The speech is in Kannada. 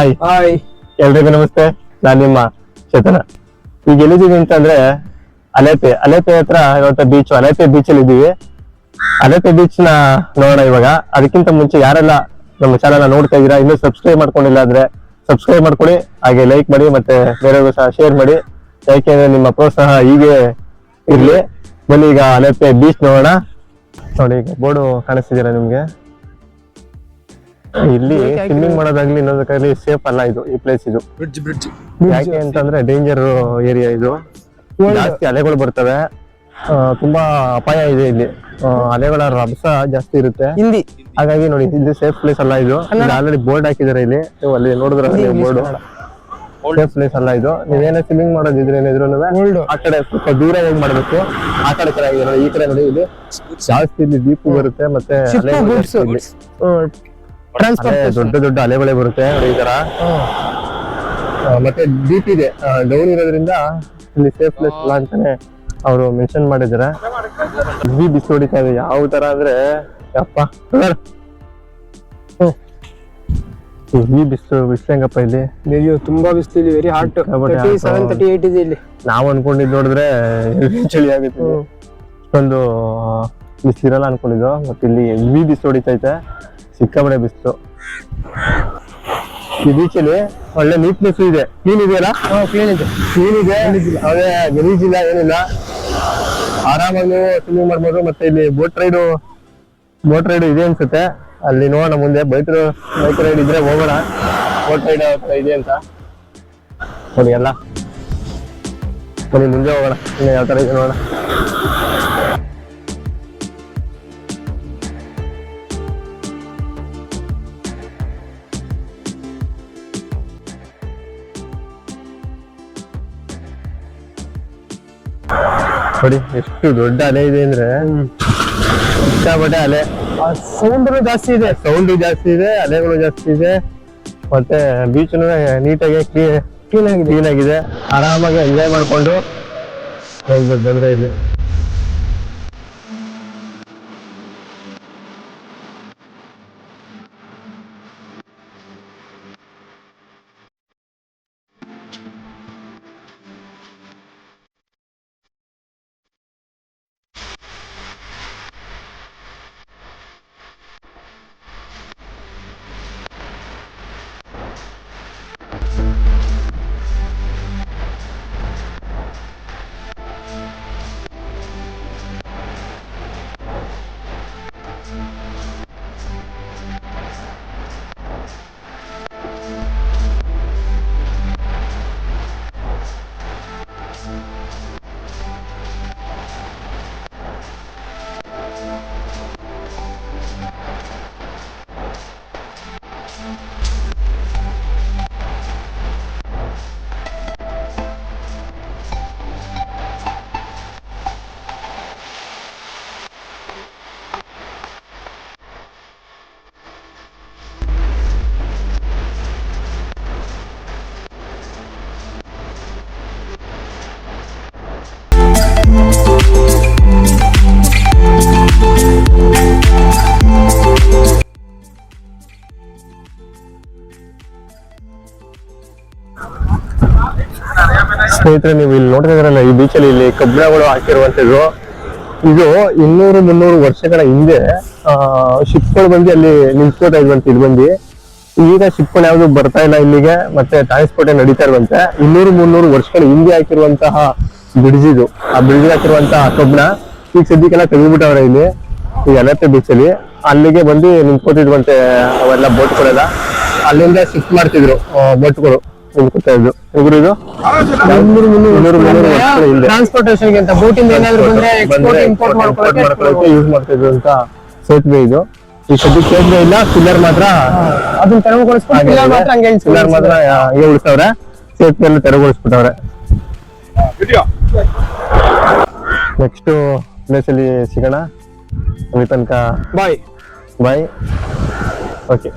ಹಾಯ್ ಎಲ್ರಿಗೂ ನಮಸ್ತೆ. ನಾನ್ ನಿಮ್ಮ ಚೇತನ. ಈಗ ಎಲ್ಲಿದ್ದೀವಿ ಅಂತಂದ್ರೆ ಅಲೆಪೆ ಹತ್ರ ಇವತ್ತು ಅಲೆಪೆ ಬೀಚ್ ಅಲ್ಲಿ ಇದ್ದೀವಿ. ಅಲೆಪೆ ಬೀಚ್ ನ ನೋಡೋಣ ಇವಾಗ. ಅದಕ್ಕಿಂತ ಮುಂಚೆ ಯಾರೆಲ್ಲ ನಮ್ಮ ಚಾನಲ್ ನೋಡ್ತಾ ಇದೀರಾ, ಇನ್ನೂ ಸಬ್ಸ್ಕ್ರೈಬ್ ಮಾಡ್ಕೊಂಡಿಲ್ಲ ಅಂದ್ರೆ ಸಬ್ಸ್ಕ್ರೈಬ್ ಮಾಡ್ಕೊಳ್ಳಿ, ಹಾಗೆ ಲೈಕ್ ಮಾಡಿ, ಮತ್ತೆ ಬೇರೆಯವ್ರಿಗೂ ಸಹ ಶೇರ್ ಮಾಡಿ. ಯಾಕೆಂದ್ರೆ ನಿಮ್ಮ ಪ್ರೋತ್ಸಾಹ ಹೀಗೆ ಇರ್ಲಿ. ಬನ್ನಿ ಈಗ ಅಲೆಪೆ ಬೀಚ್ ನೋಡೋಣ. ನೋಡಿ, ಈಗ ಬೋರ್ಡು ಕಾಣಿಸ್ತಿದ್ದೀರಾ ನಿಮ್ಗೆ? ಇಲ್ಲಿ ಸ್ವಿಮ್ಮಿಂಗ್ ಮಾಡೋದಾಗ್ಲಿ ಇನ್ನೊಂದಕ್ಕಾಗ್ಲಿ ಸೇಫ್ ಅಲ್ಲ ಇದು, ಈ ಪ್ಲೇಸ್ ಇದು. ಯಾಕೆ ಅಂತಂದ್ರೆ ಡೇಂಜರ್ ಏರಿಯಾ ಇದು. ಜಾಸ್ತಿ ಅಲೆಗಳು ಬರ್ತವೆ, ತುಂಬಾ ಅಪಾಯ ಇದೆ ಇಲ್ಲಿ. ಅಲೆಗಳ ರಭಸ ಜಾಸ್ತಿ ಇರುತ್ತೆ. ಹಾಗಾಗಿ ನೋಡಿ, ಇದು ಸೇಫ್ ಪ್ಲೇಸ್ ಅಲ್ಲ ಇದು. ಆಲ್ರೆಡಿ ಬೋರ್ಡ್ ಹಾಕಿದ್ದಾರೆ ಇಲ್ಲಿ, ನೀವು ಅಲ್ಲಿ ನೋಡಿದ್ರೆ ಬೋರ್ಡ್. ಸೇಫ್ ಪ್ಲೇಸ್ ಅಲ್ಲ ಇದು. ನೀವೇನೇ ಸ್ವಿಮ್ಮಿಂಗ್ ಮಾಡೋದಿದ್ರೆ ಏನಿದ್ರು ಆ ಕಡೆ ಸ್ವಲ್ಪ ದೂರ ಹೋಗಿ ಮಾಡ್ಬೇಕು. ಆ ಕಡೆ ಚೆನ್ನಾಗಿದೆ ನೋಡಿ, ಈ ಕಡೆ ನೋಡಿ, ಇಲ್ಲಿ ಜಾಸ್ತಿ ಇಲ್ಲಿ ದೀಪ ಬರುತ್ತೆ, ಮತ್ತೆ ದೊಡ್ಡ ದೊಡ್ಡ ಅಲೆಗಳೇ ಬರುತ್ತೆ ನೋಡಿ ಈ ತರ. ಮತ್ತೆ ಡೀಪ್ ಇದೆ, ಡೌನ್ ಇರೋದ್ರಿಂದ ಇಲ್ಲಿ ಸೇಫ್ ಪ್ಲೇಸ್ ಅಲ್ಲ ಅಂತಾನೆ ಅವರು ಮೆನ್ಷನ್ ಮಾಡಿದ್ದಾರೆ. ಬಿಸಿಲು ಹೊಡಿತಾ ಇದೆ, ಯಾವ ತರ ಅಂದ್ರೆ ಯಪ್ಪ. ಬಿಸಿಲು ಹೆಂಗಪ್ಪ ಇಲ್ಲಿ? ತುಂಬಾ ಬಿಸಿಲು ಇಲ್ಲಿ, ವೆರಿ ಹಾಟ್. 37-38 ಇದೆ ಇಲ್ಲಿ. ನಾವು ಅನ್ಕೊಂಡಿದ್ ನೋಡಿದ್ರೆ ಚಳಿ ಆಗುತ್ತೆ. ಇಷ್ಟೊಂದು ಬಿಸಿಲು ಇರಲ್ಲ ಅನ್ಕೊಂಡಿದ್ದು, ಮತ್ತೆ ಇಲ್ಲಿ ಹೆವಿ ಬಿಸಿಲು ಹೊಡಿತೈತೆ, ಸಿಕ್ಕಾಬಡೆ ಬಿಸಿಲು. ಈ ಬೀಚಲ್ಲಿ ಒಳ್ಳೆ ನೀಟ್ನೆಸ್ ಇದೆ, ಕ್ಲೀನ್ ಇದೆಯಲ್ಲ? ಕ್ಲೀನ್ ಇದೆ, ಅದೇ ಗಲೀಜ್ ಇಲ್ಲ, ಏನಿಲ್ಲ. ಆರಾಮಾಗಿ ಸ್ವಿಮ್ಮಿಂಗ್ ಮಾಡ್ಬೋದು. ಮತ್ತೆ ಇಲ್ಲಿ ಬೋಟ್ ರೈಡ್ ಇದೆ ಅನ್ಸುತ್ತೆ. ಅಲ್ಲಿ ನೋಡೋಣ ಮುಂದೆ. ಬೈಕ್ ರೈಡ್ ಇದ್ರೆ ಹೋಗೋಣ. ಬೋಟ್ ರೈಡ್ ಇದೆ ಅಂತ ನೋಡಿ ಎಲ್ಲ. ಬನ್ನಿ ಮುಂದೆ ಹೋಗೋಣ, ಇನ್ನು ಯಾವ ತರ ಇದೆ ನೋಡೋಣ. ನೋಡಿ ಎಷ್ಟು ದೊಡ್ಡ ಅಲೆ ಇದೆ ಅಂದ್ರೆ, ಸಿಕ್ಕಾಪಟ್ಟೆ ಅಲೆ. ಸೌಂಡ್ ಜಾಸ್ತಿ ಇದೆ, ಅಲೆಗಳು ಜಾಸ್ತಿ ಇದೆ. ಮತ್ತೆ ಬೀಚ್ ನೀಟಾಗಿ ಕ್ಲೀನ್ ಆಗಿದೆ. ಆರಾಮಾಗಿ ಎಂಜಾಯ್ ಮಾಡ್ಕೊಂಡು ಹೋಗ್ಬೇಕು ಬಂದ್ರೆ ಇಲ್ಲಿ. ಸ್ನೇಹಿತರೆ, ನೀವು ಇಲ್ಲಿ ನೋಡ್ತಾ ಇದ್ರಲ್ಲ, ಈ ಬೀಚಲ್ಲಿ ಇಲ್ಲಿ ಕಬ್ಬಿಣಗಳು ಹಾಕಿರುವಂತದ್ದು. ಇದು 200-300 ವರ್ಷಗಳ ಹಿಂದೆ ಶಿಪ್ಗಳು ಬಂದು ಅಲ್ಲಿ ನಿಲ್ಸ್ಕೋತಾ ಇದ್ವಂತೆ. ಇಲ್ಲಿ ಬಂದು ಈಗ ಶಿಪ್ಗಳು ಯಾವ್ದು ಬರ್ತಾ ಇಲ್ಲ ಇಲ್ಲಿಗೆ, ಮತ್ತೆ ಟ್ರಾನ್ಸ್ಪೋರ್ಟ್ ನಡೀತಾ ಇರುವಂತೆ. 200-300 ವರ್ಷಗಳ ಹಿಂದೆ ಹಾಕಿರುವಂತಹ ಬ್ರಿಡ್ಜ್ ಇದು. ಆ ಬ್ರಿಡ್ಜ್ ಹಾಕಿರುವಂತಹ ಕಬ್ಬಿಣ ಈಗ ಸದ್ಯಕ್ಕೆಲ್ಲ ತೆಗೆದ್ಬಿಟ್ಟವ್ರೆ ಇಲ್ಲಿ ಈ ಅಲೆಪೆ ಬೀಚಲ್ಲಿ. ಅಲ್ಲಿಗೆ ಬಂದು ನಿಂತ್ಕೋತಿದ್ವಂತೆ ಅವೆಲ್ಲ ಬೋಟ್ಗಳೆಲ್ಲ. ಅಲ್ಲಿಂದ ಶಿಫ್ಟ್ ಮಾಡ್ತಿದ್ರು ಬೋಟ್ಗಳು ನಿಂತ್ಕೋತಾ ಇದ್ರು. ಇದು ಟ್ರಾನ್ಸ್ಪೋರ್ಟೇಷನ್ ಅಂತ ಬೋಟಿಂದ ಏನಾದ್ರು ಬಂದ್ರೆ ಇಂಪೋರ್ಟ್ ಮಾಡ್ಕೊಳ್ಳೋಕೆ ಯೂಸ್ ಮಾಡ್ತಿದ್ರು ಅಂತ ಸೇತುವೆ ಇದು. ಈ ಸದ್ಯಕ್ಕೆ ಸೇತುವೆ ಇಲ್ಲ, ಪಿಲ್ಲರ್ ಮಾತ್ರ ಅದನ್ನ ತೆರವುಗೊಳಿಸ್ಬಿಟ್ಟು ಪಿಲ್ಲರ್ ಮಾತ್ರ ಹಂಗೆ ಉಳಿಸ್ತವ್ರೆ, ಸೇತುವೆ ತೆರವುಗೊಳಿಸ್ಬಿಟ್ಟವ್ರೆ. ನೆಕ್ಸ್ಟ್ ಪ್ಲೇಸ್ ಅಲ್ಲಿ ಸಿಗೋಣ. ಅಲ್ಲಿ ತನಕ ಬಾಯ್. ಓಕೆ.